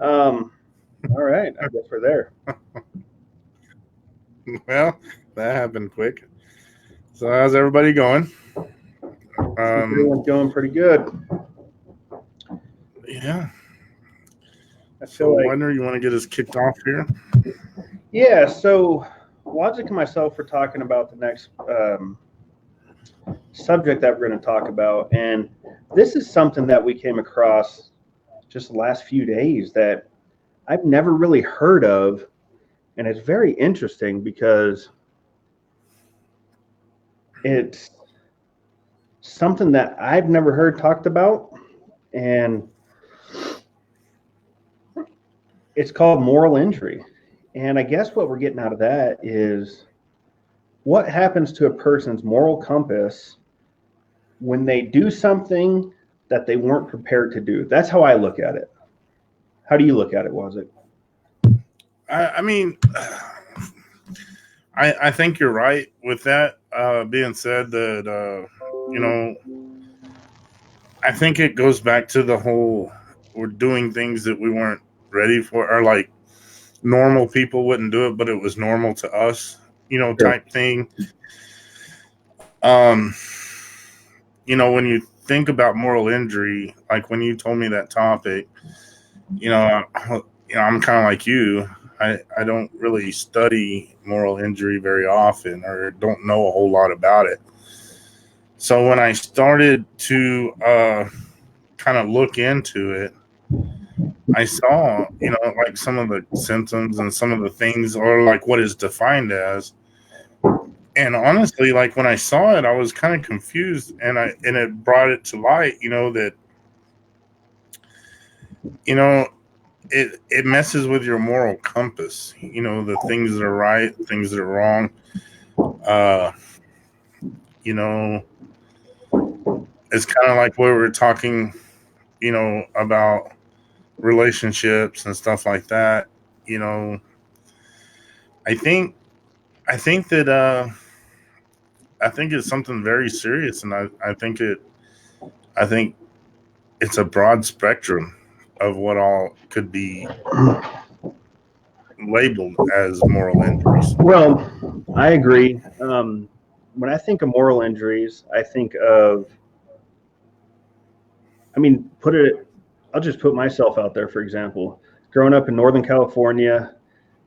All right, I guess we're there. Well, that happened quick. So how's everybody going? I think Um, everyone's going pretty good. yeah. I So feel like, Wonder, you want to get us kicked off here? yeah. So, Logic and myself were talking about the next subject that we're going to talk about, and this is something that we came across just the last few days that I've never really heard of, and it's very interesting because it's something that I've never heard talked about, and it's called moral injury. And I guess what we're getting out of that is what happens to a person's moral compass when they do something that they weren't prepared to do. That's how I look at it. How do you look at it, was it? I mean, I think you're right with that. Being said, that you know, I think it goes back to the whole we're doing things that we weren't ready for, or like normal people wouldn't do it, but it was normal to us, Sure. type thing. Um, when you think about moral injury, like when you told me that topic, you know, I'm kind of like you. I don't really study moral injury very often or don't know a whole lot about it. So when I started to kind of look into it, I saw, like some of the symptoms and some of the things, or like what is defined as. And honestly, like when I saw it, I was kind of confused, and it brought it to light, that you know it messes with your moral compass. The things that are right, things that are wrong. Uh, you know, it's kind of like what we were talking, about relationships and stuff like that. You know, I think I think that I think it's something very serious, and I think it's a broad spectrum of what all could be labeled as moral injuries. Well, I agree. When I think of moral injuries, I think of, I mean, I'll just put myself out there, for example. Growing up in Northern California,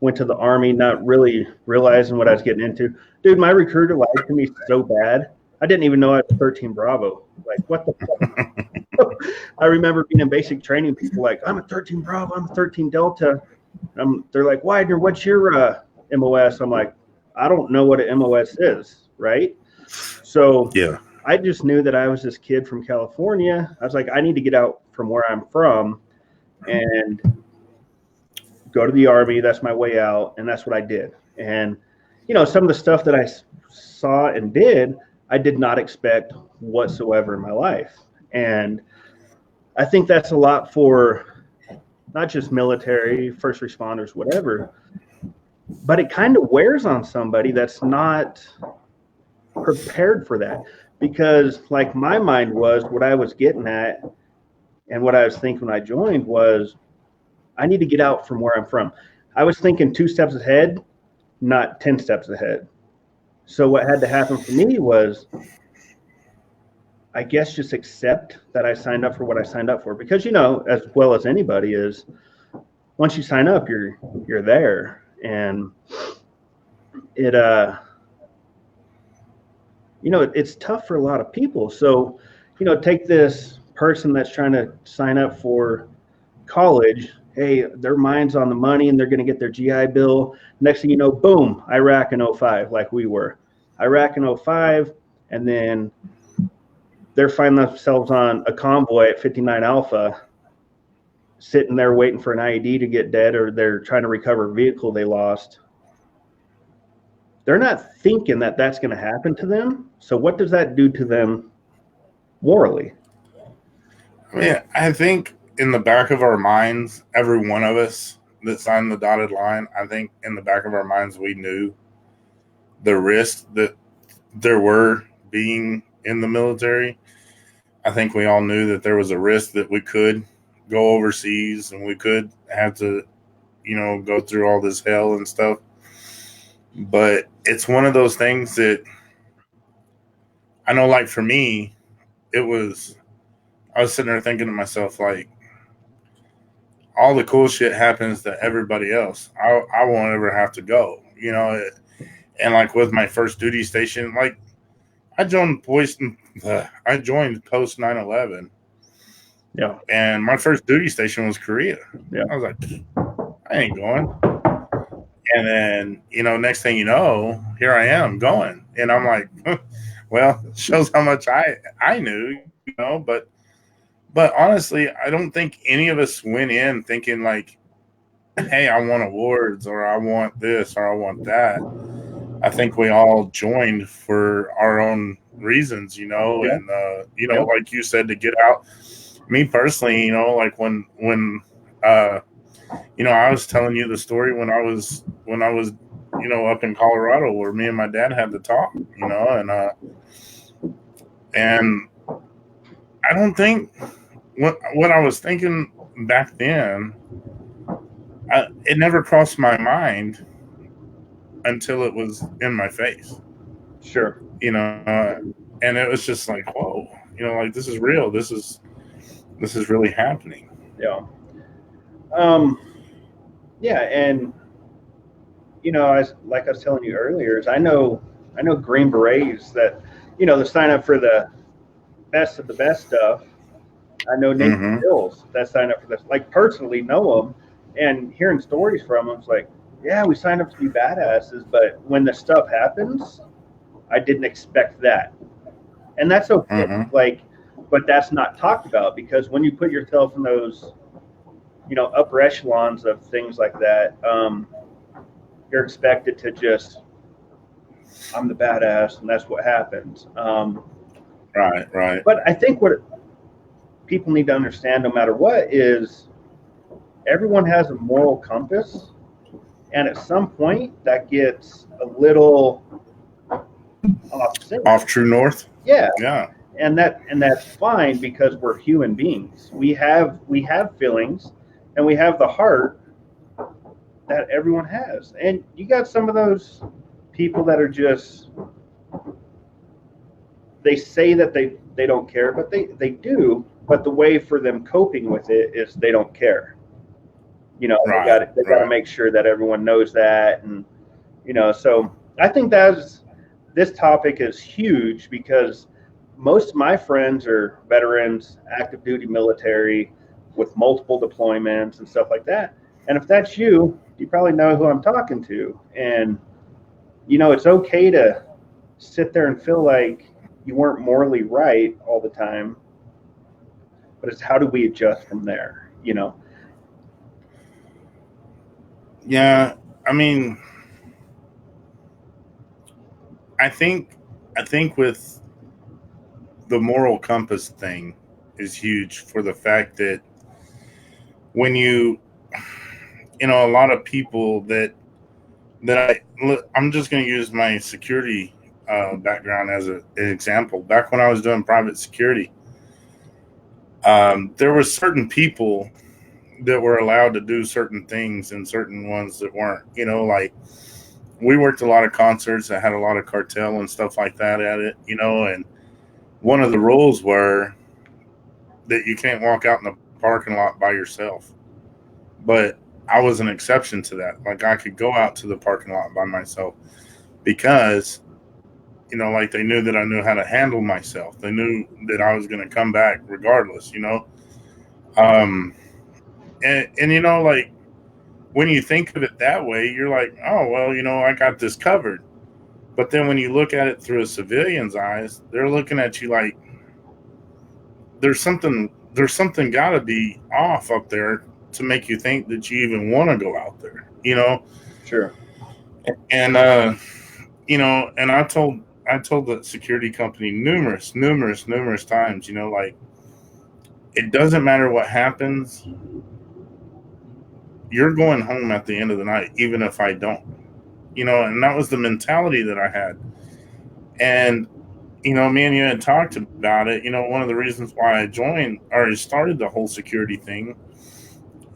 went to the Army, not really realizing what I was getting into. Dude, my recruiter lied to me so bad. I didn't even know I was 13 Bravo. Like, what the fuck? I remember being in basic training, people like, I'm a 13 Bravo, I'm a 13 Delta. They're like, Widener, what's your MOS? I'm like, I don't know what an MOS is, right? So Yeah. I just knew that I was this kid from California. I was like, I need to get out from where I'm from and go to the Army. That's my way out. And that's what I did. And, some of the stuff that I saw and did, I did not expect whatsoever in my life. And I think that's a lot for not just military, first responders, whatever, but it kind of wears on somebody that's not prepared for that. Because, like, my mind was what I was getting at and what I was thinking when I joined was I need to get out from where I'm from. I was thinking 2 steps ahead, not 10 steps ahead. So, what had to happen for me was, I guess, just accept that I signed up for what I signed up for. Because, as well as anybody is, once you sign up, you're there. And it, it's tough for a lot of people. So, take this person that's trying to sign up for college. Hey, their mind's on the money and they're going to get their GI Bill. Next thing you know, boom, Iraq in '05, like we were. Iraq in '05, and then they're finding themselves on a convoy at 59 Alpha, sitting there waiting for an IED to get dead, or they're trying to recover a vehicle they lost. They're not thinking that that's going to happen to them. So, what does that do to them morally? I mean, I think in the back of our minds, every one of us that signed the dotted line, I think in the back of our minds, we knew the risks that there were being in the military. I think we all knew that there was a risk that we could go overseas, and we could have to, go through all this hell and stuff. But it's one of those things that I know, like for me, I was sitting there thinking to myself, like, all the cool shit happens to everybody else. I won't ever have to go, and like with my first duty station, like I joined post 9/11. Yeah. And my first duty station was Korea. Yeah. I was like, I ain't going. And then, next thing you know, here I am going. And I'm like, well, it shows how much I knew, but honestly, I don't think any of us went in thinking like, hey, I want awards, or I want this, or I want that. I think we all joined for our own reasons, and like you said, to get out. Me personally, like when I was telling you the story when I was up in Colorado, where me and my dad had the talk, and I don't think what I was thinking back then, it never crossed my mind until it was in my face. Sure. And it was just like, whoa, like this is real. This is really happening. Yeah. Yeah. And, like I was telling you earlier, is I know Green Berets that, they sign up for the best of the best stuff. I know Navy SEALs that sign up for this, like personally know them, and hearing stories from them, it's like, yeah, we signed up to be badasses, but when the stuff happens, I didn't expect that. And that's okay. But that's not talked about, because when you put yourself in those, upper echelons of things like that, you're expected to just, I'm the badass, and that's what happens. Right. But I think what people need to understand, no matter what, is everyone has a moral compass, and at some point that gets a little off true north. Yeah. And that's fine, because we're human beings. We have feelings, and we have the heart that everyone has. And you got some of those people that are just, they say that they don't care, but they do. But the way for them coping with it is they don't care. They got to make sure that everyone knows that, and so I think this topic is huge, because most of my friends are veterans, active duty military, with multiple deployments and stuff like that. And if that's you, you probably know who I'm talking to. And it's okay to sit there and feel like you weren't morally right all the time, but it's how do we adjust from there? Yeah, I mean, I think with the moral compass thing is huge, for the fact that when a lot of people I'm just going to use my security background as an example. Back when I was doing private security, there were certain people that were allowed to do certain things and certain ones that weren't. Like we worked a lot of concerts that had a lot of cartel and stuff like that at it, and one of the rules were that you can't walk out in the parking lot by yourself. But I was an exception to that. Like I could go out to the parking lot by myself, because like they knew that I knew how to handle myself. They knew that I was going to come back regardless, and like when you think of it that way, you're like, oh, well, I got this covered. But then when you look at it through a civilian's eyes, they're looking at you like there's something got to be off up there to make you think that you even want to go out there, Sure. And and I told the security company numerous times, like, it doesn't matter what happens, you're going home at the end of the night, even if I don't, and that was the mentality that I had. And me and you had talked about it. One of the reasons why I joined or started the whole security thing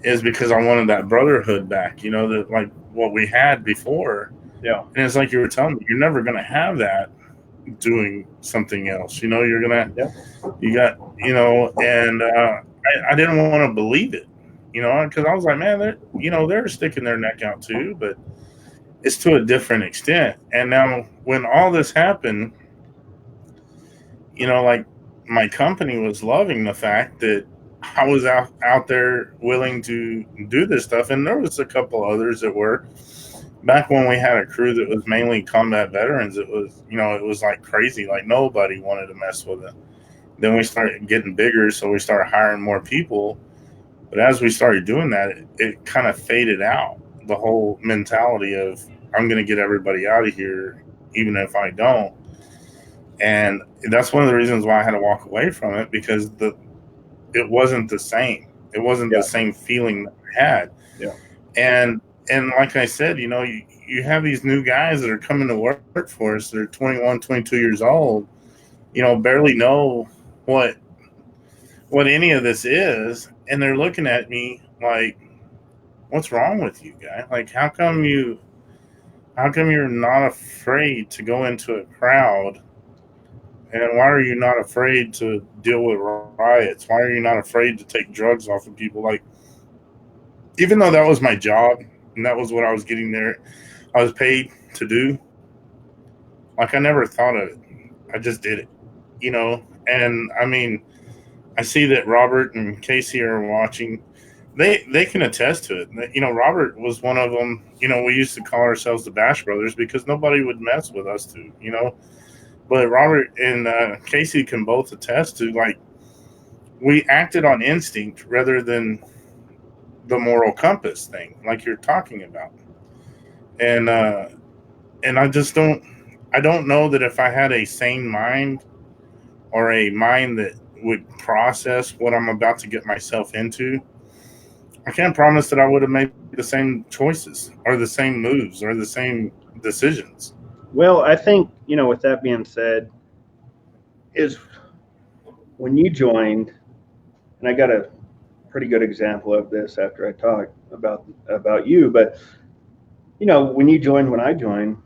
is because I wanted that brotherhood back, that like what we had before. Yeah. And it's like you were telling me, you're never going to have that doing something else. You're going to, you got, and I didn't want to believe it, because I was like, man, they're sticking their neck out too, but it's to a different extent. And now when all this happened, like my company was loving the fact that I was out there willing to do this stuff. And there was a couple others that were. Back when we had a crew that was mainly combat veterans, it was, it was like crazy. Like nobody wanted to mess with it. Then we started getting bigger, so we started hiring more people. But as we started doing that, it kind of faded out. The whole mentality of, I'm going to get everybody out of here, even if I don't. And that's one of the reasons why I had to walk away from it, because it wasn't the same. It wasn't the same feeling that I had. Yeah. And like I said, you have these new guys that are coming to work for us. They're 21, 22 years old, barely know what any of this is. And they're looking at me like, what's wrong with you, guy? Like, how come you're not afraid to go into a crowd? And why are you not afraid to deal with riots? Why are you not afraid to take drugs off of people? Like, even though that was my job and that was what I was getting there, I was paid to do. Like, I never thought of it. I just did it, And I mean, I see that Robert and Casey are watching. They can attest to it. Robert was one of them. We used to call ourselves the Bash Brothers because nobody would mess with us too, But Robert and Casey can both attest to, like, we acted on instinct rather than the moral compass thing, like you're talking about. And I just don't know that if I had a sane mind or a mind that would process what I'm about to get myself into, I can't promise that I would have made the same choices or the same moves or the same decisions. Well, I think, with that being said, is when you joined, and I got a pretty good example of this after I talked about you, but when you joined, when I joined,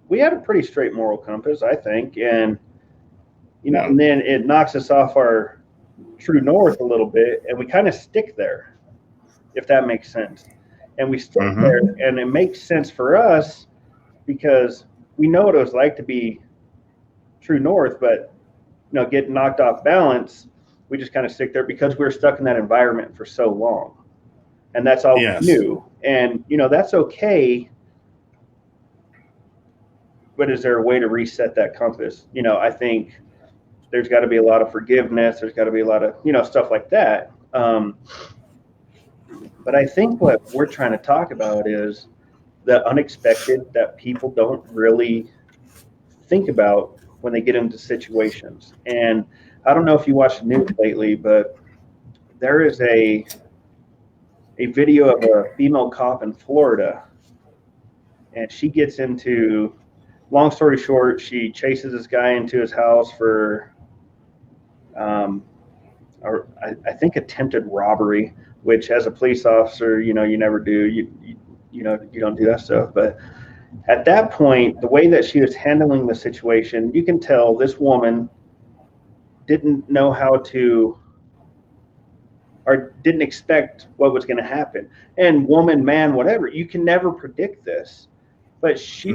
we had a pretty straight moral compass, I think, and and then it knocks us off our true north a little bit, and we kind of stick there, if that makes sense. And we stick there, and it makes sense for us because we know what it was like to be true north, but get knocked off balance. We just kind of stick there because we were stuck in that environment for so long, and that's all we knew. And that's okay. But is there a way to reset that compass? I think there's got to be a lot of forgiveness. There's got to be a lot of stuff like that. But I think what we're trying to talk about is the unexpected that people don't really think about when they get into situations. And I don't know if you watched the news lately, but there is a video of a female cop in Florida, and she gets into, long story short, she chases this guy into his house for I think attempted robbery, which as a police officer, you never do. You don't do that stuff. But at that point, the way that she was handling the situation, you can tell this woman didn't know how to, or didn't expect what was going to happen. And woman, man, whatever, you can never predict this. But she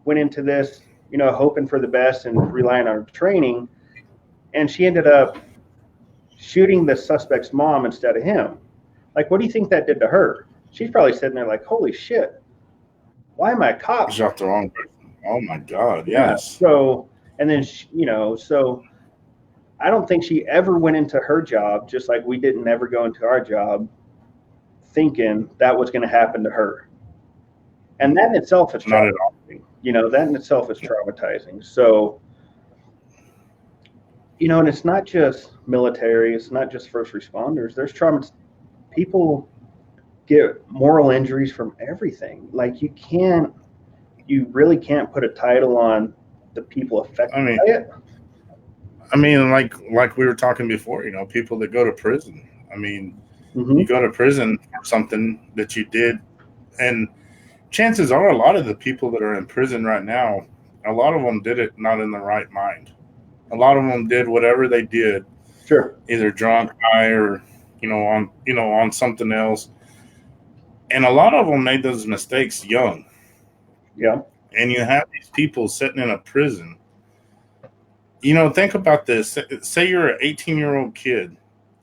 went into this, hoping for the best and relying on her training. And she ended up shooting the suspect's mom instead of him. Like, what do you think that did to her? She's probably sitting there like, holy shit, why am I a cop? Shot the wrong person. Oh my God, yes. Yeah. So, and then, so I don't think she ever went into her job, just like we didn't ever go into our job, thinking that was going to happen to her. And that in itself is not at all. That in itself is traumatizing. So, and it's not just military, it's not just first responders. There's trauma. People get moral injuries from everything. Like, you really can't put a title on the people affected by it. I mean, like we were talking before, people that go to prison. I mean, You Hmm. go to prison for something that you did, and chances are a lot of the people that are in prison right now, a lot of them did it not in the right mind. A lot of them did whatever they did, Sure. either drunk, high, or on something else. And a lot of them made those mistakes young. Yeah. And you have these people sitting in a prison. Think about this. Say you're an 18-year-old kid,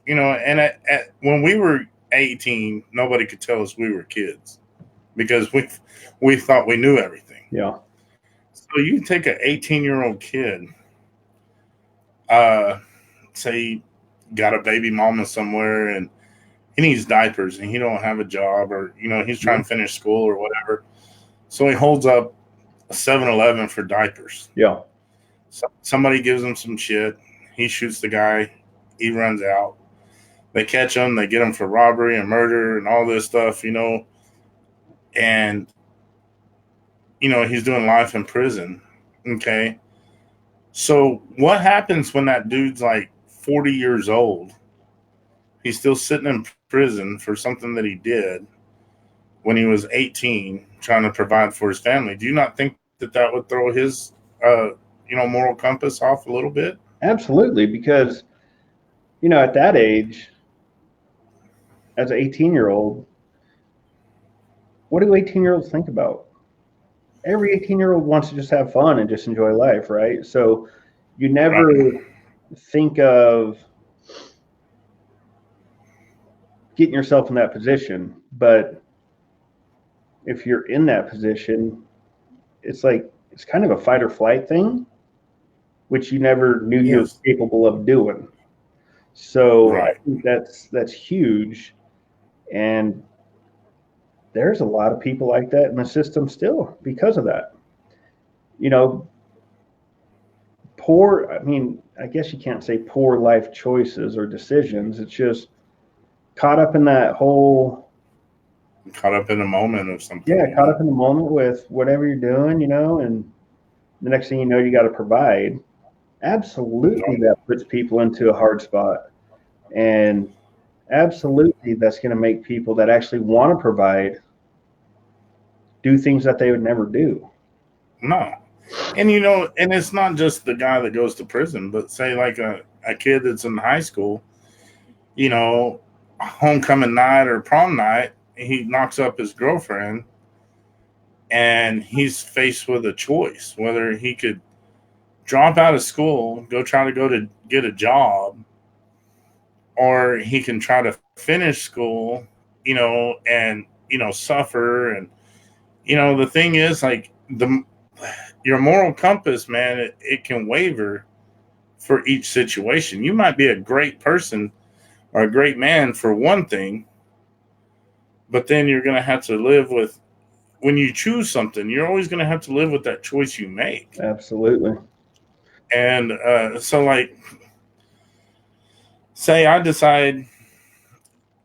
and when we were 18, nobody could tell us we were kids because we thought we knew everything. Yeah. So you take an 18-year-old kid, uh, say, got a baby mama somewhere, and he needs diapers, and he don't have a job, or he's Yeah. trying to finish school or whatever. So he holds up a 7-Eleven for diapers. Yeah. Somebody gives him some shit. He shoots the guy. He runs out. They catch him. They get him for robbery and murder and all this stuff, and he's doing life in prison. Okay. So what happens when that dude's like 40 years old? He's still sitting in prison for something that he did when he was 18, trying to provide for his family. Do you not think that would throw his, moral compass off a little bit? Absolutely. Because, at that age, as an 18-year-old, what do 18-year-olds think about? Every 18-year-old wants to just have fun and just enjoy life, right? So you never Right. think of getting yourself in that position. But if you're in that position, it's kind of a fight or flight thing, which you never knew you were Yes. capable of doing. So I Right. think that's huge. And there's a lot of people like that in the system still because of that. You know, I mean, I guess you can't say poor life choices or decisions. It's just caught up in that whole, Caught up in a moment of something, yeah, caught up in the moment with whatever you're doing, and the next thing you know, you got to provide. Absolutely, that puts people into a hard spot. And absolutely, that's going to make people that actually want to provide do things that they would never do. No. And and it's not just the guy that goes to prison, but say like a kid that's in high school, you know, homecoming night or prom night, he knocks up his girlfriend and he's faced with a choice whether he could drop out of school, go to get a job, or he can try to finish school, and suffer. And the thing is, like, the your moral compass, man, it can waver for each situation. You might be a great person or a great man for one thing, but then you're going to have to live with, when you choose something, you're always going to have to live with that choice you make. Absolutely. And so, like, say I decide,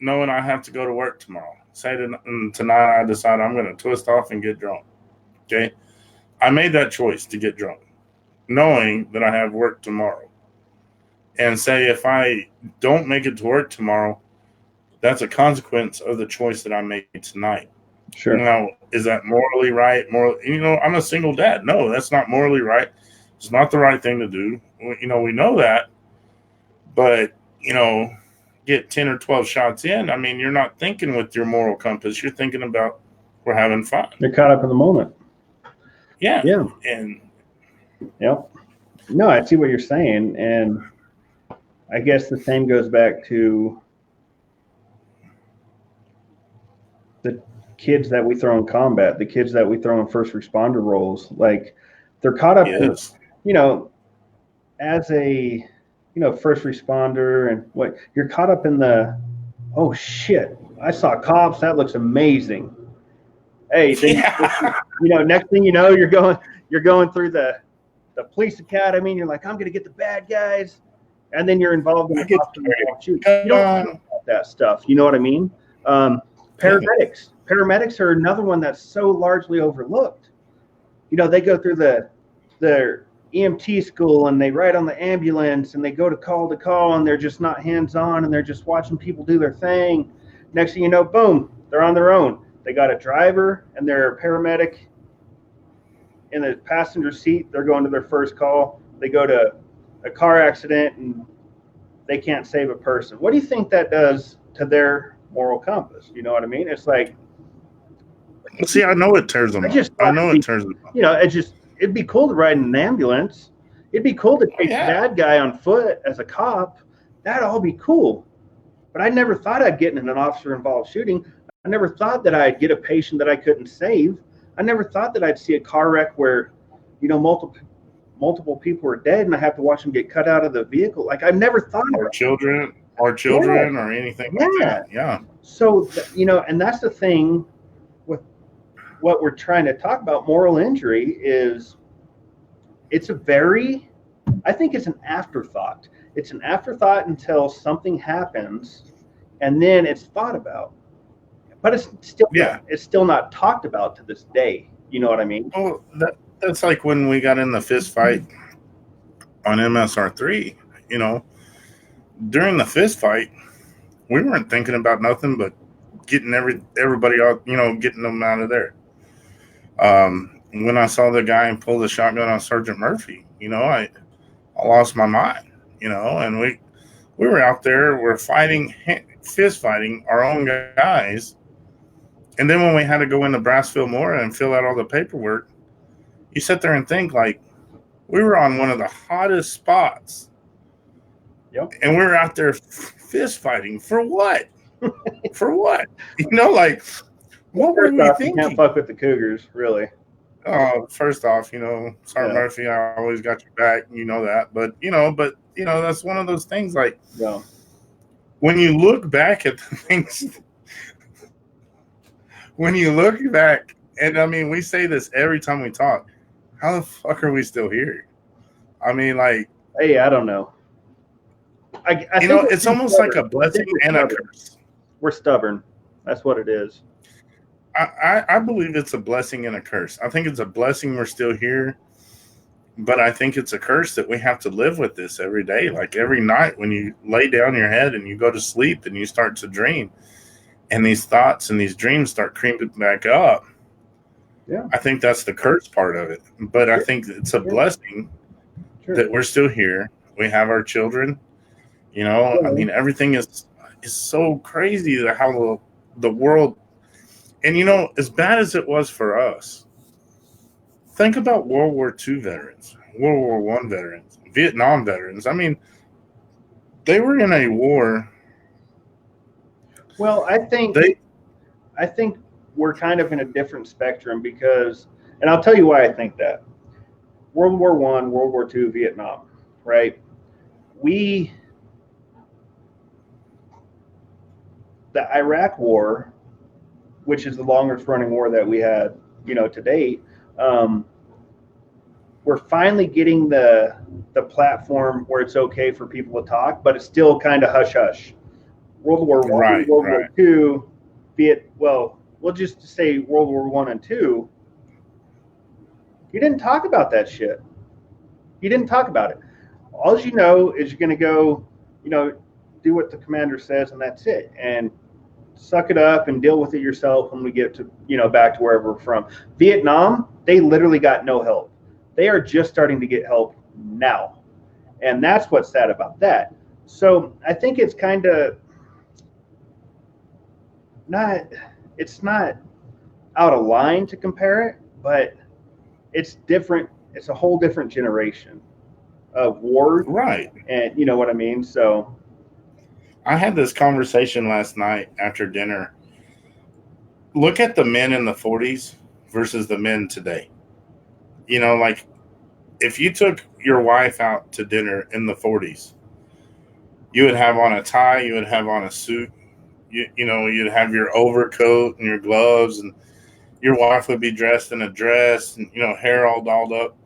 knowing I have to go to work tomorrow. Say tonight I decide I'm going to twist off and get drunk. Okay. I made that choice to get drunk, knowing that I have work tomorrow. And say if I don't make it to work tomorrow, that's a consequence of the choice that I made tonight. Sure. Now, is that morally right? I'm a single dad. No, that's not morally right. It's not the right thing to do. We know that. But, get 10 or 12 shots in, I mean, you're not thinking with your moral compass. You're thinking about, we're having fun. You're caught up in the moment. Yeah. Yeah. And Yep. No, I see what you're saying. And I guess the same goes back to the kids that we throw in combat, the kids that we throw in first responder roles. Like, they're caught up yes. in, as a, first responder, and what you're caught up in the, oh shit, I saw cops, that looks amazing. Hey, then, Yeah. next thing you know, you're going through the police academy, and you're like, I'm gonna get the bad guys, and then you're involved in the cops involved shoot. You don't know about that stuff. You know what I mean? Paramedics are another one that's so largely overlooked. They go through their EMT school, and they ride on the ambulance, and they go to call, and they're just not hands-on, and they're just watching people do their thing. Next thing you know, boom, they're on their own. They got a driver and they're a paramedic in the passenger seat. They're going to their first call. They go to a car accident and they can't save a person. What do you think that does to their moral compass? You know what I mean? It's like, see, I know it tears them up. I know it tears them up. You know, it'd be cool to ride in an ambulance. It'd be cool to take the bad guy on foot as a cop. That'd all be cool. But I never thought I'd get in an officer-involved shooting. I never thought that I'd get a patient that I couldn't save. I never thought that I'd see a car wreck where, you know, multiple people are dead and I have to watch them get cut out of the vehicle. Like, I've never thought of children or anything like that. Yeah. So, you know, and that's the thing with what we're trying to talk about, moral injury, is I think it's an afterthought. It's an afterthought until something happens and then it's thought about. But it's still not talked about to this day. You know what I mean? Well, that's like when we got in the fist fight on MSR3, you know, during the fist fight, we weren't thinking about nothing but getting everybody out, you know, getting them out of there. When I saw the guy pull the shotgun on Sergeant Murphy, you know, I lost my mind, you know, and we were out there, we're fist fighting our own guys. And then when we had to go into Brassfield Mora and fill out all the paperwork, you sit there and think, like, we were on one of the hottest spots. Yep. And we were out there fist fighting for what? For what? You know, like, what were we thinking? You can't fuck with the Cougars, really. First off, you know, Sergeant Murphy, I always got your back. You know that. But, you know, that's one of those things, like, when you look back at the things, when you look back, and I mean, we say this every time we talk, how the fuck are we still here? I mean, like, hey, I don't know. I you know, it's almost like a blessing and a curse. We're stubborn. That's what it is. I believe it's a blessing and a curse. I think it's a blessing we're still here, but I think it's a curse that we have to live with this every day. Like every night when you lay down your head and you go to sleep and you start to dream, and these thoughts and these dreams start creeping back up. Yeah, I think that's the curse part of it. But I think it's a blessing that we're still here. We have our children. You know, I mean, everything is so crazy that how the world, and you know, as bad as it was for us, think about World War II veterans, World War I veterans, Vietnam veterans. I mean, they were in a war. Well, I think we're kind of in a different spectrum because, and I'll tell you why I think that. World War I, World War II, Vietnam, right? The Iraq War, which is the longest running war that we had, you know, to date, we're finally getting the platform where it's okay for people to talk, but it's still kind of hush hush. World War I, World War II, we'll just say World War I and II. You didn't talk about that shit. You didn't talk about it. All you know is you're going to go, you know, do what the commander says, and that's it. And suck it up and deal with it yourself when we get to, you know, back to wherever we're from. Vietnam, they literally got no help. They are just starting to get help now. And that's what's sad about that. So I think it's kind of it's not out of line to compare it, but it's different. It's a whole different generation of war. Right. And you know what I mean? So I had this conversation last night after dinner. Look at the men in the 40s versus the men today. You know, like if you took your wife out to dinner in the 40s, you would have on a tie, you would have on a suit, you know, you'd have your overcoat and your gloves, and your wife would be dressed in a dress and, you know, hair all dolled up.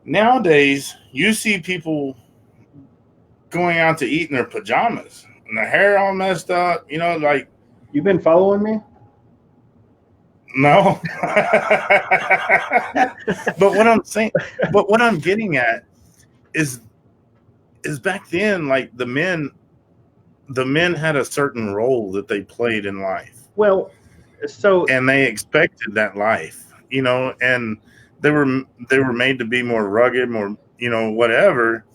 Nowadays, you see people going out to eat in their pajamas and their hair all messed up, you know, like. You've been following me? No. But what I'm getting at is back then, like the men, the men had a certain role that they played in life. Well, so And they expected that life, and they were made to be more rugged, more, whatever.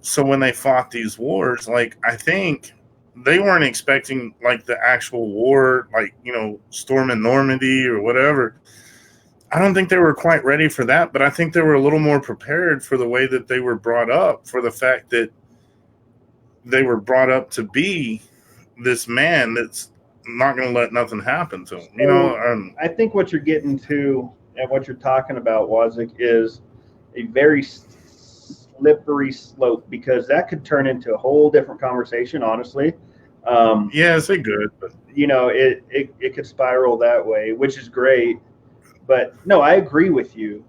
So when they fought these wars, like, I think they weren't expecting like the actual war, like, storming Normandy or whatever. I don't think they were quite ready for that, but I think they were a little more prepared for the way that they were brought up, for the fact that they were brought up to be this man that's not going to let nothing happen to him. I think what you're getting to and what you're talking about, Wazik, is a very slippery slope, because that could turn into a whole different conversation, honestly. Yeah, it's good, but it could spiral that way, which is great. But no, I agree with you.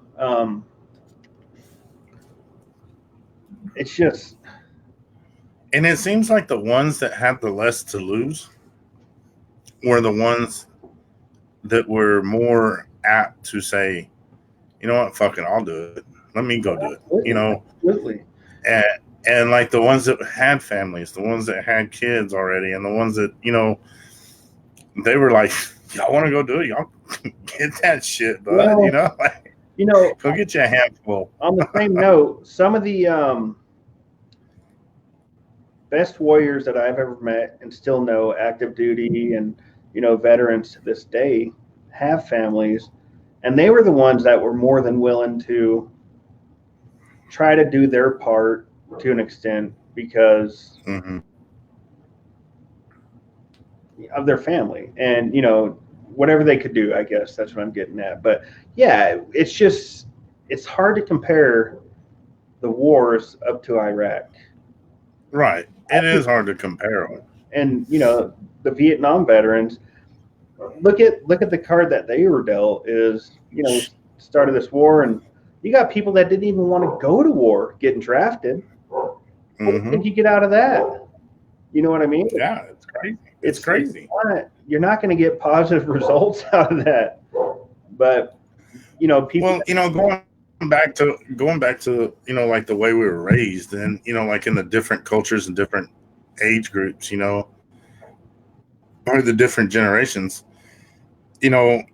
It's just, and it seems like the ones that had the less to lose were the ones that were more apt to say, you know what, fuck it, I'll do it. Let me go do it. Absolutely. And like the ones that had families, the ones that had kids already, and the ones that, they were like, y'all want to go do it? Y'all get that shit, bud. Well, go get you a handful. On the same note, some of the best warriors that I've ever met and still know, active duty and veterans to this day, have families, and they were the ones that were more than willing to try to do their part to an extent because of their family and whatever they could do. I guess that's what I'm getting at. But yeah, it's hard to compare the wars up to Iraq. Right. It is hard to compare them. And the Vietnam veterans, look at the card that they were dealt. Is start of this war, and you got people that didn't even want to go to war getting drafted. What did you get out of that? You know what I mean? Yeah, it's crazy. It's crazy. You're not going to get positive results out of that. But people. Well, going back to like the way we were raised, and like in the different cultures and different age groups, or the different generations, that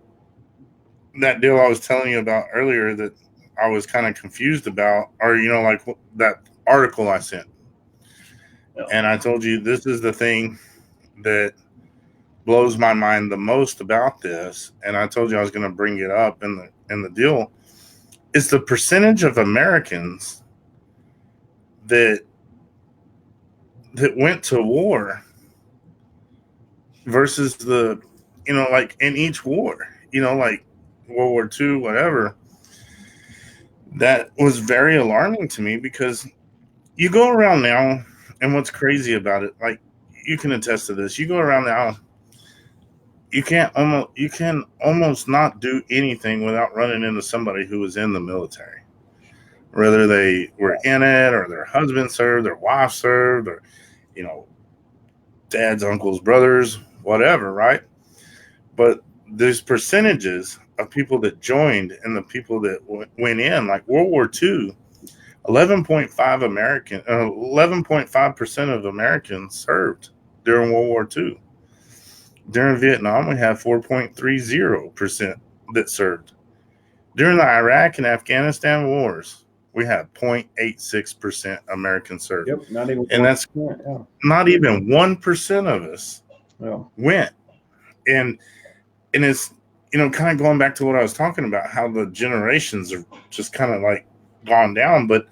deal I was telling you about earlier that I was kind of confused about, or like that article I sent. And I told you, this is the thing that blows my mind the most about this, and I told you I was going to bring it up in the deal, is the percentage of Americans that went to war versus the, like in each war, like World War II, whatever. That was very alarming to me, because you go around now, and what's crazy about it, like you can attest to this, you go around now, you can almost not do anything without running into somebody who was in the military, whether they were in it or their husband served, their wife served, or dads, uncles, brothers, whatever, right? But there's percentages of people that joined and the people that went in, like World War II. 11.5% of Americans served during World War II. During Vietnam, we had 4.30% that served. During the Iraq and Afghanistan wars, we had 0.86% Americans served. Yep, not even. And that's not even 1% of us went. And it's kind of going back to what I was talking about, how the generations are just kind of like gone down. But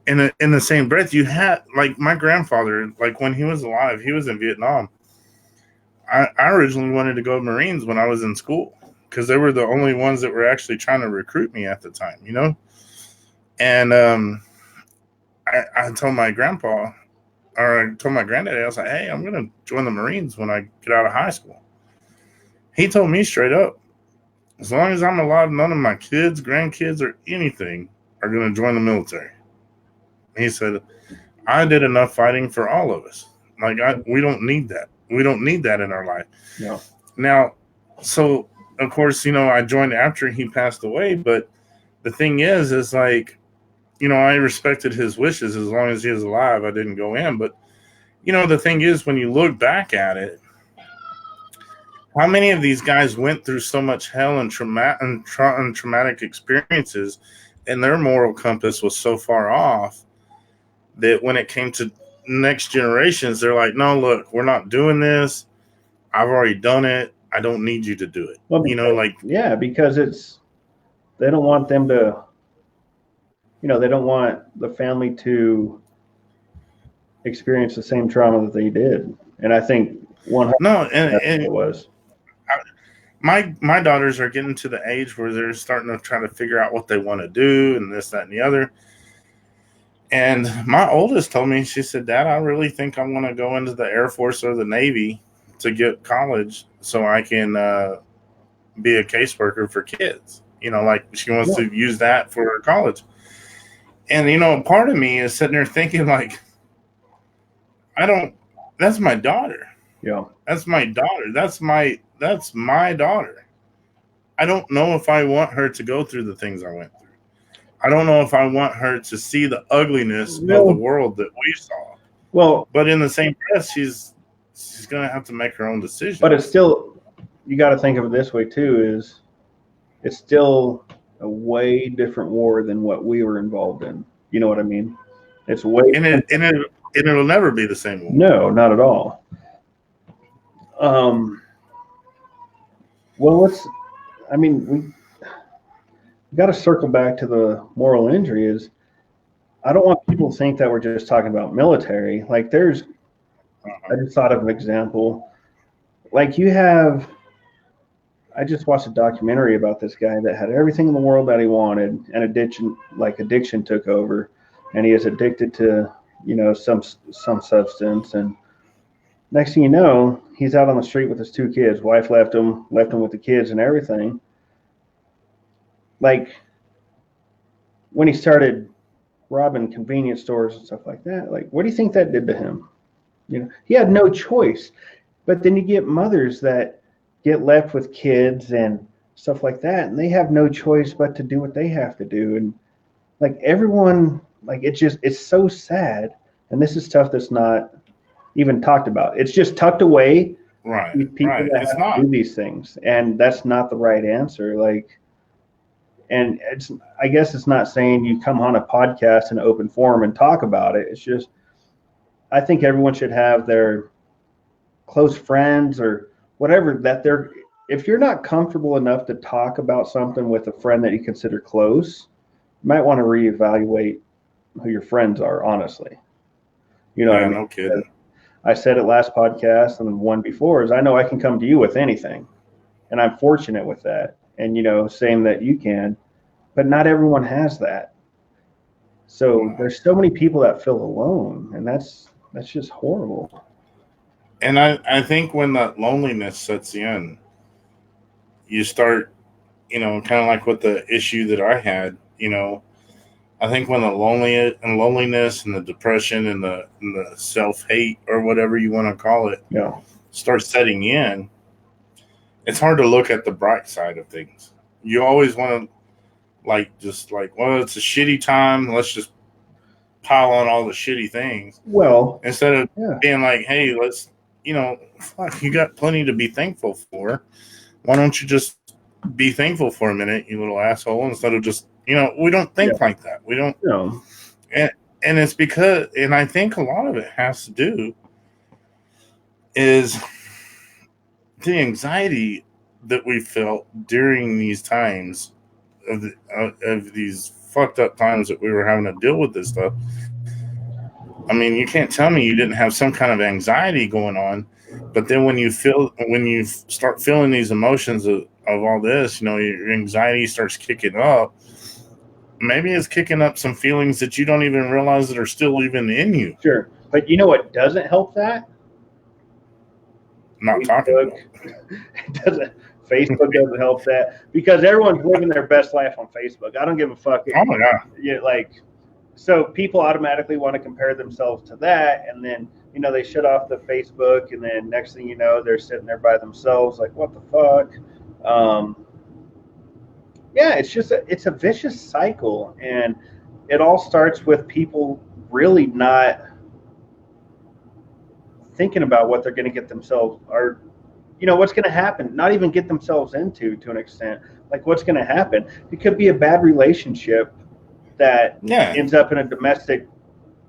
in the same breath, you had, like, my grandfather, like when he was alive, he was in Vietnam. I originally wanted to go Marines when I was in school, because they were the only ones that were actually trying to recruit me at the time, And I told my grandpa, or I told my granddaddy, I was like, hey, I'm going to join the Marines when I get out of high school. He told me straight up, as long as I'm alive, none of my kids, grandkids, or anything are going to join the military. He said, I did enough fighting for all of us. Like, we don't need that. We don't need that in our life. No. Now, so, of course, I joined after he passed away. But the thing is like, I respected his wishes. As long as he was alive, I didn't go in. But, the thing is, when you look back at it, how many of these guys went through so much hell and traumatic experiences, and their moral compass was so far off that when it came to next generations, they're like, no, look, we're not doing this. I've already done it. I don't need you to do it. Well, because they don't want them to, they don't want the family to experience the same trauma that they did. And I think it was. My daughters are getting to the age where they're starting to try to figure out what they want to do and this, that, and the other. And my oldest told me, she said, Dad, I really think I want to go into the Air Force or the Navy to get college so I can be a caseworker for kids. Like she wants to use that for college. And, part of me is sitting there thinking like, that's my daughter. Yeah. That's my daughter. That's my daughter. I don't know if I want her to go through the things I went through. I don't know if I want her to see the ugliness of the world that we saw. Well, but in the same breath, she's going to have to make her own decision. But it's still, you got to think of it this way too, is it's still a way different war than what we were involved in. You know what I mean? It's way it'll never be the same war. No, not at all. Well, we got to circle back to the moral injury. Is I don't want people to think that we're just talking about military. Like I just thought of an example. Like I just watched a documentary about this guy that had everything in the world that he wanted, and addiction took over, and he is addicted to, some substance. And next thing you know, he's out on the street with his 2 kids. Wife left him with the kids and everything. Like when he started robbing convenience stores and stuff like that, like what do you think that did to him? He had no choice. But then you get mothers that get left with kids and stuff like that, and they have no choice but to do what they have to do. And like everyone, like it's so sad. And this is stuff that's not even talked about. It's just tucked away. Right. People that have to do these things, and that's not the right answer. And I guess it's not saying you come on a podcast in an open forum and talk about it. It's just, I think everyone should have their close friends or whatever if you're not comfortable enough to talk about something with a friend that you consider close, you might want to reevaluate who your friends are, honestly. What I mean? No kidding. I said it last podcast and the one before is I know I can come to you with anything, and I'm fortunate with that. And, saying that you can, but not everyone has that. So there's so many people that feel alone, and that's just horrible. And I think when that loneliness sets in, you start, kind of like with the issue that I had, I think when the loneliness and the depression and the self-hate or whatever you want to call it starts setting in, it's hard to look at the bright side of things. You always want to well, it's a shitty time. Let's just pile on all the shitty things. Well, instead of being like, hey, let's, you got plenty to be thankful for. Why don't you just be thankful for a minute, you little asshole, instead of just, we don't think like that. We don't. No. And it's because, and I think a lot of it has to do is the anxiety that we felt during these times of these fucked up times that we were having to deal with this stuff. I mean, you can't tell me you didn't have some kind of anxiety going on, but then when you start feeling these emotions of all this, your anxiety starts kicking up. Maybe it's kicking up some feelings that you don't even realize that are still even in you. Sure. But you know what doesn't help that? Not talking. Facebook doesn't help that, because everyone's living their best life on Facebook. I don't give a fuck. Oh my God. So people automatically want to compare themselves to that, and then they shut off the Facebook, and then next thing you know, they're sitting there by themselves, like, what the fuck? It's a vicious cycle, and it all starts with people really not thinking about what they're going to get themselves, or what's going to happen. Not even get themselves into, to an extent, like what's going to happen. It could be a bad relationship that ends up in a domestic,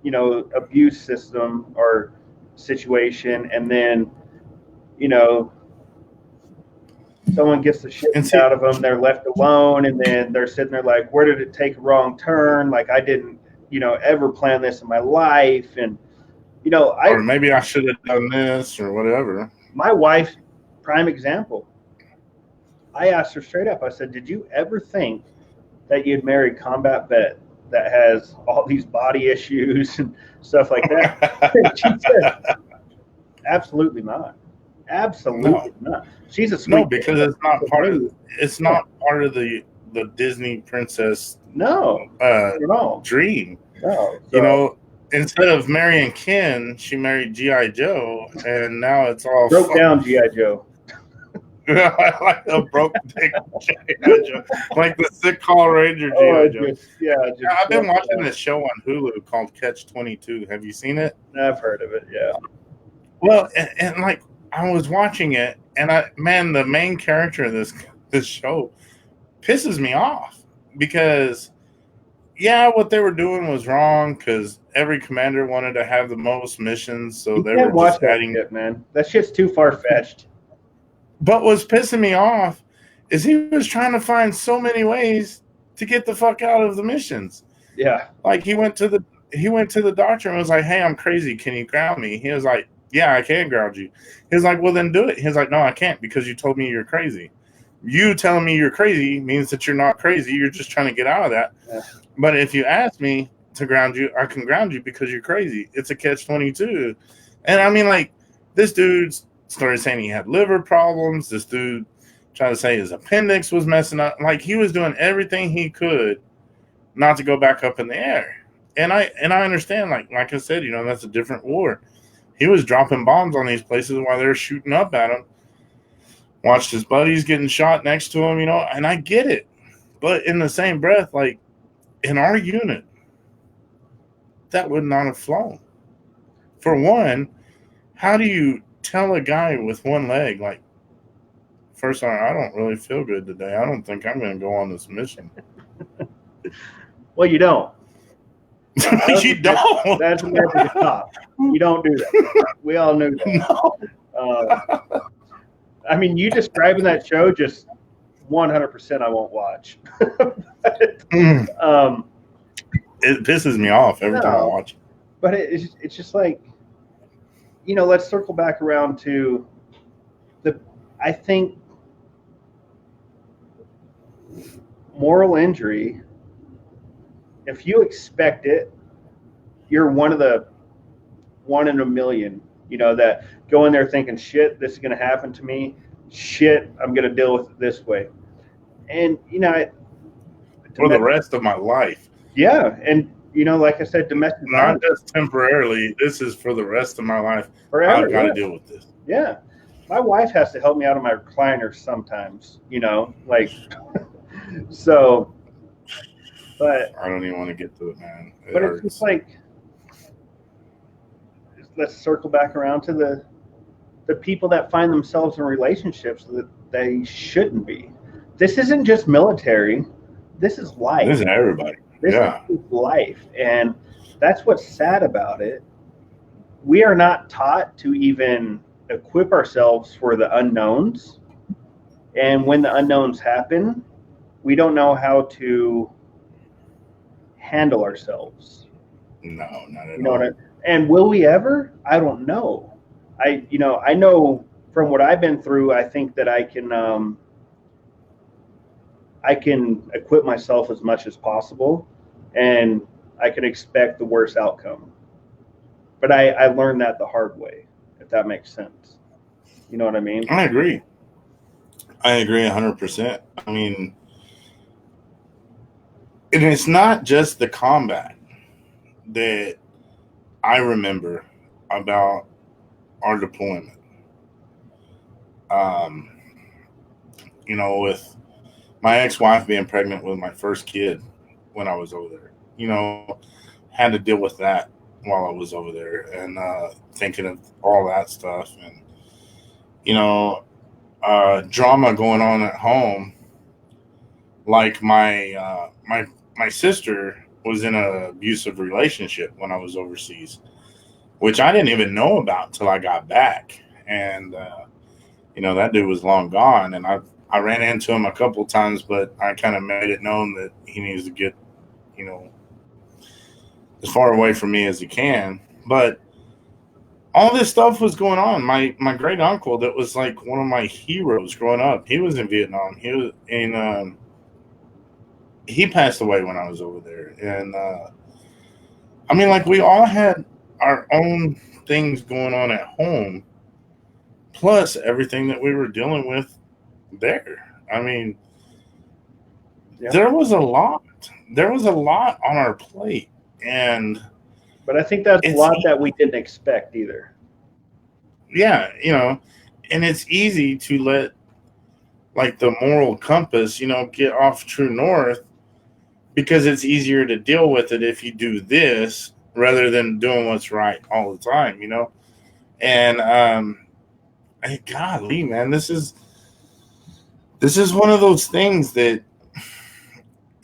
abuse system or situation, and then, someone gets the shit out of them, they're left alone, and then they're sitting there like, where did it take a wrong turn? Like, I didn't, ever plan this in my life. And, or maybe I should have done this or whatever. My wife, prime example, I asked her straight up, I said, did you ever think that you'd marry a combat vet that has all these body issues and stuff like that? She said, absolutely not. Absolutely not. She's a sweet because it's not part of the Disney princess dream. No. So, instead of marrying Ken, she married G.I. Joe, and now it's all broke down G.I. Joe. Like a broke dick G.I. Joe, like the sick Call Ranger G.I. Joe. I've been watching this show on Hulu called Catch-22. Have you seen it? I've heard of it. Yeah. Well, and like I was watching it, and the main character of this show pisses me off because, what they were doing was wrong because every commander wanted to have the most missions, so they were just adding it. Man, that shit's too far fetched. But what's pissing me off is he was trying to find so many ways to get the fuck out of the missions. Yeah, like he went to the doctor and was like, "Hey, I'm crazy. Can you ground me?" He was like, "Yeah, I can ground you." He was like, "Well, then do it." He was like, "No, I can't because you told me you're crazy. You telling me you're crazy means that you're not crazy. You're just trying to get out of that. Yeah. But if you ask me to ground you, I can ground you because you're crazy. It's a catch-22." And I mean, like, this dude started saying he had liver problems. This dude tried to say his appendix was messing up. Like, he was doing everything he could not to go back up in the air. And I understand, like I said, that's a different war. He was dropping bombs on these places while they were shooting up at him. Watched his buddies getting shot next to him, and I get it. But in the same breath, like, in our unit, that would not have flown. For one, how do you tell a guy with one leg, like, first time, I don't really feel good today. I don't think I'm going to go on this mission. Well, you don't. You don't. That's America's top. You don't do that. We all knew that. No. I mean, you describing that show, just 100% I won't watch. It pisses me off every time I watch it. But it's just like, let's circle back around to I think moral injury, if you expect it, you're one in a million, that go in there thinking, shit, this is going to happen to me. Shit, I'm going to deal with it this way. And, for the rest of my life. Yeah. And, like I said, domestic violence. Not just temporarily. This is for the rest of my life. Forever, I've got to deal with this. Yeah. My wife has to help me out of my recliner sometimes, like, so, but. I don't even want to get to it, man. But it's just like, let's circle back around to the people that find themselves in relationships that they shouldn't be. This isn't just military. This is life. This is everybody. This is life. And that's what's sad about it. We are not taught to even equip ourselves for the unknowns. And when the unknowns happen, we don't know how to handle ourselves. No, not at all. And will we ever? I don't know. I know from what I've been through, I think that I can equip myself as much as possible, and I can expect the worst outcome. But I learned that the hard way, if that makes sense. You know what I mean? I agree 100%. I mean, and it's not just the combat that I remember about our deployment. With my ex-wife being pregnant with my first kid when I was over there, had to deal with that. while I was over there, and thinking of all that stuff, and you know, drama going on at home. Like my sister was in an abusive relationship when I was overseas, which I didn't even know about till I got back, and that dude was long gone, and I ran into him a couple of times, but I kind of made it known that he needs to get you know as far away from me as he can. But all this stuff was going on. My great uncle, that was like one of my heroes growing up. He was in Vietnam. He was in. He passed away when I was over there, and I mean, like we all had our own things going on at home, plus everything that we were dealing with there. I mean, Yeah. there was a lot. There was a lot on our plate, and But I think that's a it's lot that we didn't expect either. yeah, and it's easy to let like the moral compass, get off true north because it's easier to deal with it if you do this rather than doing what's right all the time. And golly, man, this is one of those things that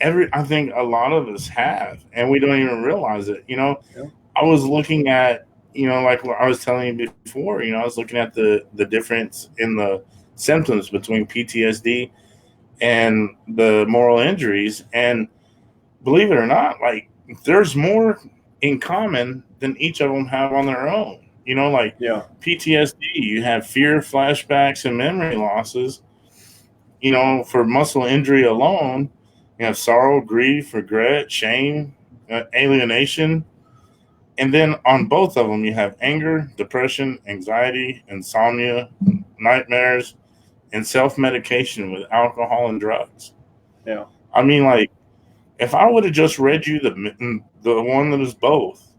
I think a lot of us have, and we don't even realize it. Yeah. I was looking at, like what I was telling you before. I was looking at the difference in the symptoms between PTSD and the moral injuries, and believe it or not, like there's more in common than each of them have on their own. Like Yeah. PTSD, you have fear, flashbacks, and memory losses. For muscle injury alone, you have sorrow, grief, regret, shame, alienation. And then on both of them, you have anger, depression, anxiety, insomnia, nightmares, and self medication with alcohol and drugs. Yeah. I mean, like, if I would have just read you the one that is both,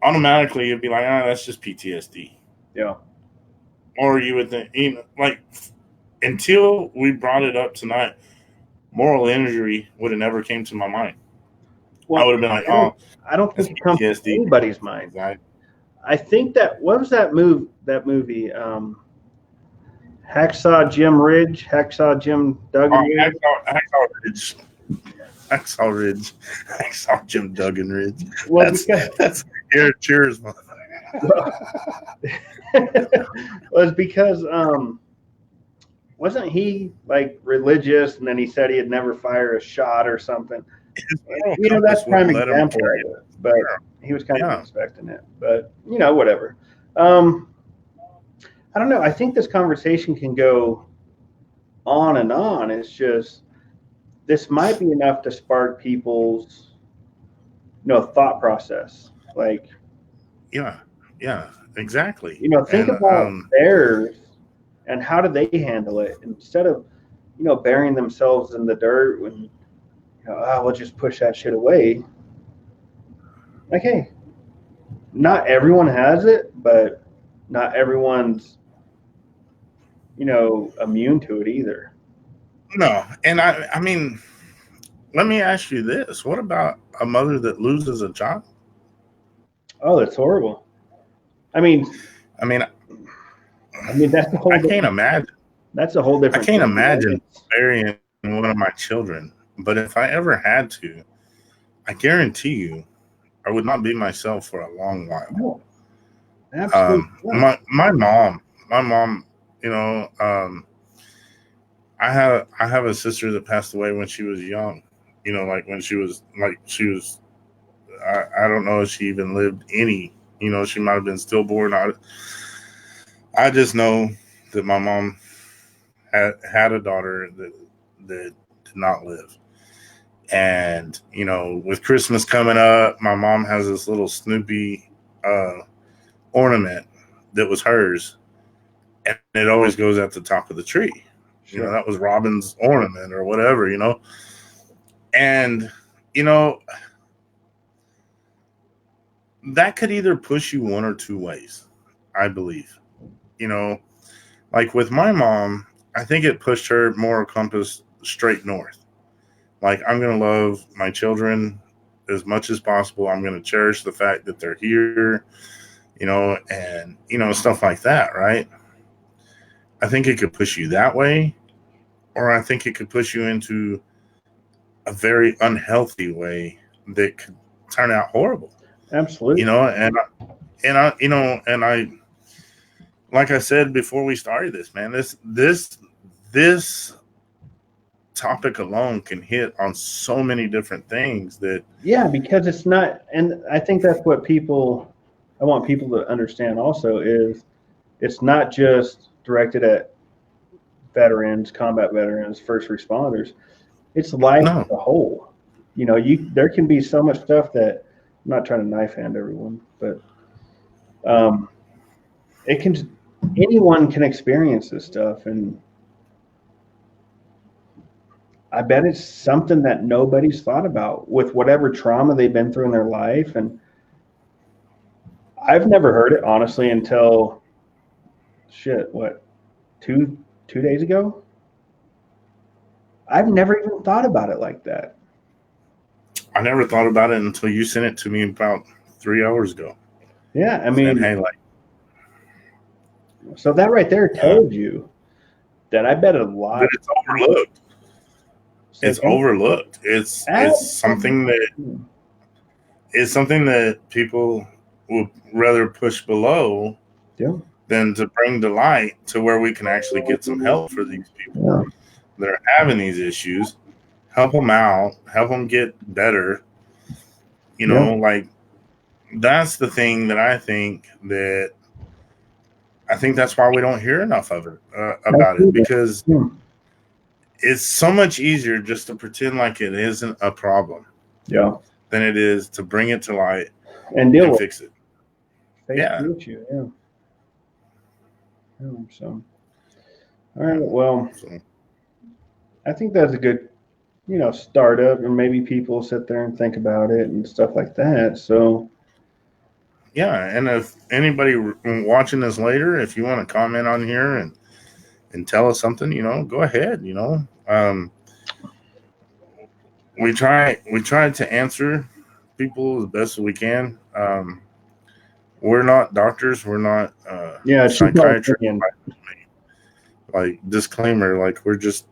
automatically you'd be like, that's just PTSD. Yeah. Or you would think, like, until we brought it up tonight, moral injury would have never came to my mind. Well, I would have been like, I don't think it comes to PTSD. anybody's mind. Exactly. I think that what was that movie? Hacksaw Jim Duggan. Hacksaw Ridge. Hacksaw Ridge. Hacksaw Jim Duggan Ridge. Well, that's Garrett Cheers, was because wasn't he like religious, and then he said he'd never fire a shot or something? That's prime example of it. But he was kind of expecting it. But whatever. I don't know. I think this conversation can go on and on. It's just this might be enough to spark people's thought process. Like, yeah, exactly. Think about bears and how do they handle it instead of burying themselves in the dirt when we'll just push that shit away. Like, hey, not everyone has it, but not everyone's immune to it either. No, and I mean, let me ask you this: what about a mother that loses a child? Oh, that's horrible. I mean, that's a whole. I can't imagine. That's a whole different. I can't imagine burying one of my children. But if I ever had to, I guarantee you, I would not be myself for a long while. No, absolutely. My mom. I have a sister that passed away when she was young. Like when she was. I don't know if she even lived any. She might have been stillborn. I just know that my mom had a daughter that did not live. And, with Christmas coming up, my mom has this little Snoopy ornament that was hers. And it always goes at the top of the tree. Sure. That was Robin's ornament or whatever, And, that could either push you one or two ways, I believe. Like with my mom, I think it pushed her more compass straight north. Like, I'm going to love my children as much as possible. I'm going to cherish the fact that they're here, and, stuff like that, right? I think it could push you that way, or I think it could push you into a very unhealthy way that could turn out horrible. Absolutely. And I, like I said before we started this, man, this topic alone can hit on so many different things that. Yeah, because it's not, and I think that's what I want people to understand also is it's not just directed at veterans, combat veterans, first responders. It's life as a whole. There can be so much stuff that, I'm not trying to knife hand everyone, but anyone can experience this stuff, and I bet it's something that nobody's thought about with whatever trauma they've been through in their life. And I've never heard it, honestly, until two days ago? I've never even thought about it like that. I never thought about it until you sent it to me about 3 hours ago. Yeah, I mean, hey, so that right there tells you that I bet a lot. But it's overlooked. It's overlooked. It's something that people would rather push below than to bring to light to where we can actually get some help for these people that are having these issues. Help them out, help them get better. Like that's the thing that I think that's why we don't hear enough of it about it, because it's so much easier just to pretend like it isn't a problem than it is to bring it to light and fix it. So, all right. Well, I think that's a good, startup, and maybe people sit there and think about it and stuff like that. So, yeah. And if anybody watching this later, if you want to comment on here and tell us something, go ahead. We try to answer people as best as we can. We're not doctors. We're not psychiatrists. Like, disclaimer, like, we're just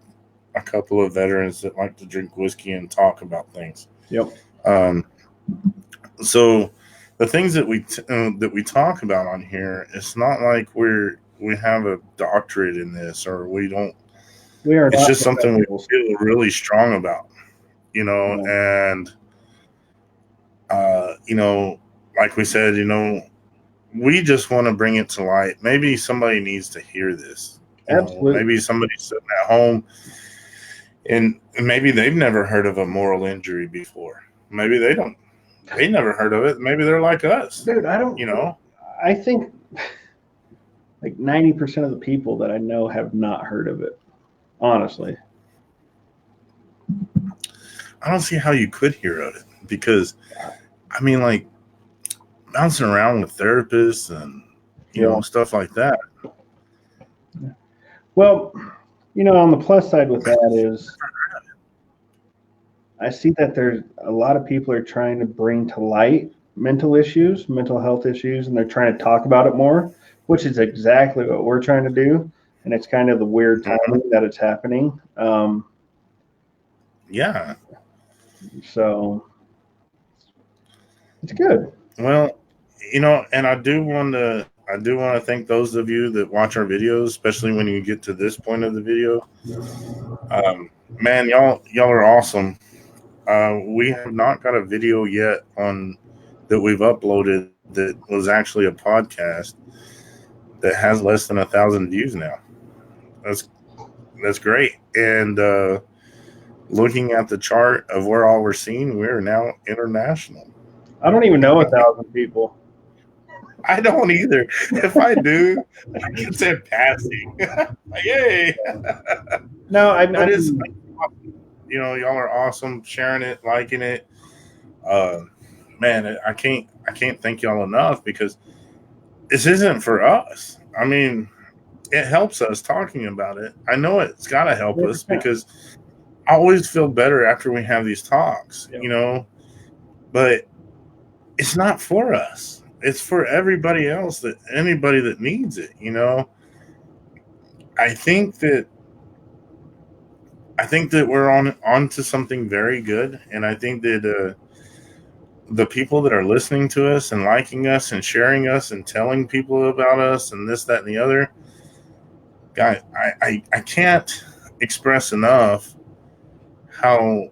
a couple of veterans that like to drink whiskey and talk about things. So the things that we talk about on here, it's not like we have a doctorate in this, or we don't. It's just something we feel really strong about, and like we said, we just want to bring it to light. Maybe somebody needs to hear this. Absolutely. Maybe somebody's sitting at home and maybe they've never heard of a moral injury before. Maybe they never heard of it. Maybe they're like us. Dude, I think like 90% of the people that I know have not heard of it. Honestly. I don't see how you could hear of it, because I mean, like, bouncing around with therapists and stuff like that. Well, on the plus side with that is I see that there's a lot of people are trying to bring to light mental health issues, and they're trying to talk about it more, which is exactly what we're trying to do. And it's kind of the weird timing that it's happening. So it's good. Well, and I do want to thank those of you that watch our videos, especially when you get to this point of the video. Man, y'all are awesome. We have not got a video yet that we've uploaded that was actually a podcast that has less than 1,000 views now. That's great. And looking at the chart of where all we're seeing, we're now international. I don't even know 1,000 people. I don't either. If I do, I can say passing. Yay! No, y'all are awesome, sharing it, liking it. Man, I can't thank y'all enough, because this isn't for us. I mean, it helps us talking about it. I know it's got to help us, because I always feel better after we have these talks. but it's not for us. It's for everybody else, that anybody that needs it, you know. I think that we're on to something very good, and I think that the people that are listening to us and liking us and sharing us and telling people about us and this, that, and the other, guy, I can't express enough how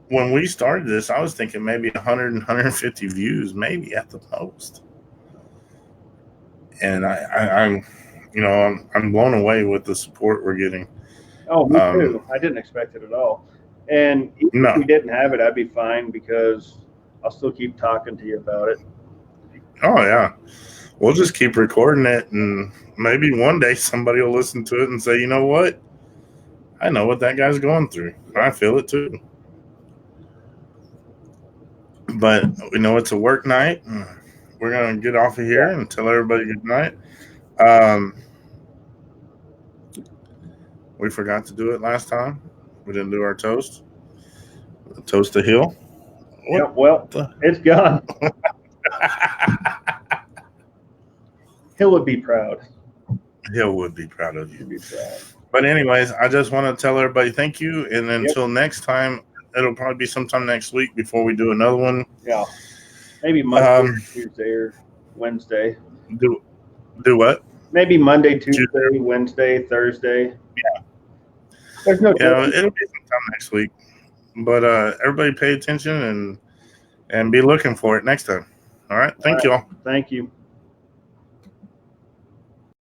when we started this, I was thinking maybe 100 and 150 views, maybe at the most. And I'm, you know, I'm blown away with the support we're getting. Oh, me too. I didn't expect it at all. And even if we didn't have it, I'd be fine because I'll still keep talking to you about it. Oh, yeah. We'll just keep recording it, and maybe one day somebody will listen to it and say, you know what? I know what that guy's going through. I feel it too. But we know it's a work night. We're going to get off of here and tell everybody good night. We forgot to do it last time. We didn't do our toast. Toast to Hill. Yeah, well, it's gone. Hill would be proud. Hill would be proud of you. He'd be proud. But anyways, I just want to tell everybody thank you. And until next time, it'll probably be sometime next week before we do another one. Yeah. Maybe Monday, Tuesday, or Wednesday. Do what? Maybe Monday, Tuesday, Wednesday, Thursday. Yeah. There's no it'll be sometime next week. But everybody pay attention and be looking for it next time. All right. Thank you all. Thank you.